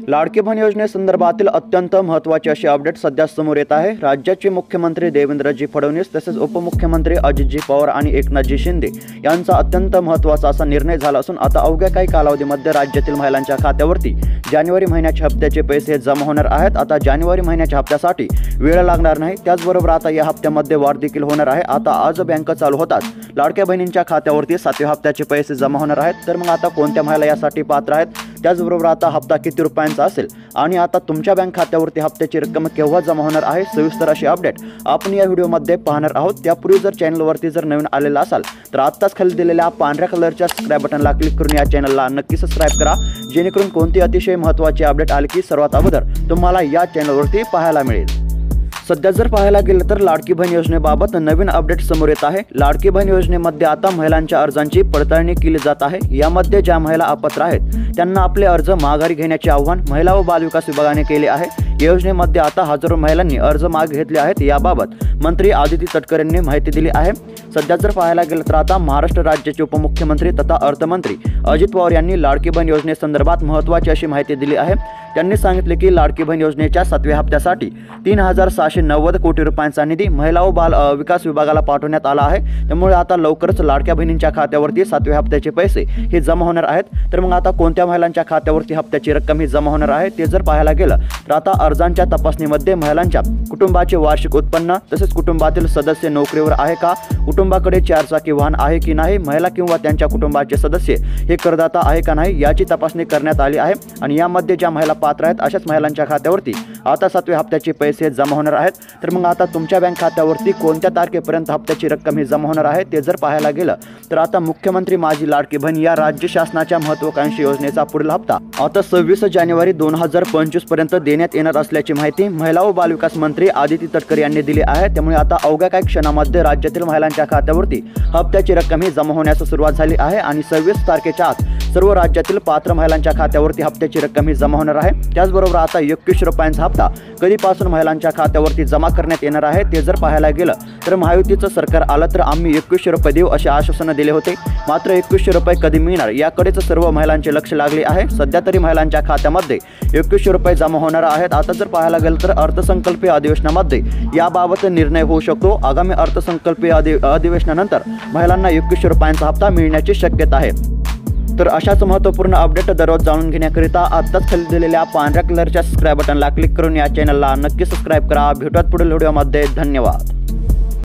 लाडकी बहीण योजनेसंदर्भातील अत्यंत महत्त्वाची अशी अपडेट सध्या समोर येत आहे। राज्याचे मुख्यमंत्री देवेंद्रजी फडणवीस तसेच उपमुख्यमंत्री अजितजी पवार आणि एकनाथजी शिंदे यांचा अत्यंत महत्त्वाचा असा निर्णय झाला असून आता अवघ्या काही कालावधीमध्ये राज्यातील महिलांच्या खात्यावरती जानेवारी महिन्याच्या हप्त्याचे पैसे जमा होणार आहेत। आता जानेवारी महिन्याच्या हप्त्यासाठी वेळ लागणार नाही, त्याचबरोबर आता या हप्त्यामध्ये वाढ देखील होणार आहे। आता आज बँक चालू होतात लाडक्या बहिणींच्या खात्यावरती 7व्या हप्त्याचे पैसे जमा होणार आहेत। तर मग आता कोणत्या महिला यासाठी पात्र आहेत, त्याचबरोबर आता हप्ता किती रुपयांचा असेल आणि आता तुमच्या बँक खात्यावरती हप्त्याची रक्कम केव्हा जमा होणार आहे, सविस्तर अशी अपडेट आपण या व्हिडिओमध्ये पाहणार आहोत। त्यापूर्वी जर चॅनलवरती जर नवीन आलेला असाल तर आत्ताच खाली दिलेल्या पांढऱ्या कलरच्या सबस्क्राइब बटनला क्लिक करून या चॅनलला नक्की सबस्क्राइब करा, जेणेकरून कोणती अतिशय महत्त्वाची अपडेट आली की सर्वात अगोदर तुम्हाला या चॅनलवरती पाहायला मिळेल। सध्या जर पाहायला गेलं तर लाडकी बहीण योजनेबाबत नवीन अपडेट समोर येत आहे। लाडकी बहीण योजनेमध्ये आता महिलांच्या अर्जांची पडताळणी केली जात आहे। यामध्ये ज्या महिला अपात्र आहेत त्यांना आपले अर्ज माघारी घेण्याचे आवाहन महिला व बालविकास विभागाने केले आहे। या योजनेमध्ये आता हजारो महिलांनी अर्ज मागे घेतले आहेत। याबाबत मंत्री आदिती तटकरे यांनी माहिती दिली आहे। सध्या जर पाहायला गेलं तर आता महाराष्ट्र राज्याचे उपमुख्यमंत्री तथा अर्थमंत्री अजित पवार यांनी लाडकी बहीण योजनेसंदर्भात महत्त्वाची अशी माहिती दिली आहे। त्यांनी सांगितले की लाडकी बहीण योजनेच्या 7व्या हप्त्यासाठी 3690 कोटी रुपयांचा निधी महिला व बाल विकास विभागाला पाठवण्यात आला आहे। त्यामुळे आता लवकरच लाडक्या बहिणींच्या खात्यावरती 7व्या हप्त्याचे पैसे हे जमा होणार आहेत। तर मग आता कोणत्या महिलांच्या खात्यावरती हप्त्याची रक्कम ही जमा होणार आहे ते जर पाहायला गेलं तर आता अर्जांच्या तपासणीमध्ये महिलांच्या कुटुंबाचे वार्षिक उत्पन्न तसेच कुटुंबातील सदस्य नोकरीवर आहे का, कुटुंबाकडे 4 चाकी वाहन आहे की नाही, महिला किंवा त्यांच्या कुटुंबाचे सदस्य हे करदाता आहे का नाही याची तपासणी करण्यात आली आहे। आणि यामध्ये ज्या महिला पात्र आहेत अशाच महिलांच्या खात्यावरती आता 7व्या हप्त्याचे पैसे जमा होणार आहेत। तर मग आता तुमच्या बँक खात्यावरती कोणत्या तारखेपर्यंत हप्त्याची रक्कम ही जमा होणार आहे ते जर पाहायला गेलं तर आता मुख्यमंत्री माझी लाडकी बहीण या राज्य शासनाच्या महत्त्वाकांक्षी योजनेचा पुढील हप्ता आता 26 जानेवारी 2025 पर्यंत देण्यात येणार असल्याची माहिती महिला व बालविकास मंत्री आदिती तटकरे यांनी दिली आहे। त्यामुळे आता अवघ्या काही क्षणामध्ये राज्यातील महिलांच्या खात्यावरती हप्त्याची रक्कम ही जमा होण्यास सुरुवात झाली आहे आणि 26 तारखेच्या आत सर्व राज्यातील पात्र महिलांच्या खात्यावरती हप्त्याची रक्कम ही जमा होणार आहे। त्याचबरोबर आता 21 रुपयांचा हप्ता कधीपासून महिलांच्या खात्यावरती जमा करण्यात येणार आहे ते जर पाहायला गेलं तर महायुतीचं सरकार आलं तर आम्ही 21 रुपये देऊ असे आश्वासन दिले होते, मात्र 21 रुपये कधी मिळणार याकडेच सर्व महिलांचे लक्ष लागले आहे। सध्या तरी महिलांच्या खात्यामध्ये 21 रुपये जमा होणार आहेत। आता जर पाहायला गेलं तर अर्थसंकल्पीय अधिवेशनामध्ये याबाबत निर्णय होऊ शकतो। आगामी अर्थसंकल्पीय अधिवेशनानंतर महिलांना 21 रुपयांचा हप्ता मिळण्याची शक्यता आहे। तर अशाच महत्त्वपूर्ण अपडेट दररोज जाणून घेण्याकरिता आत्ताच खाली दिलेल्या पांढऱ्या कलरच्या सबस्क्राइब बटनला क्लिक करून या चॅनलला नक्की सबस्क्राइब करा। भेटूयात पुढील व्हिडिओमध्ये। धन्यवाद।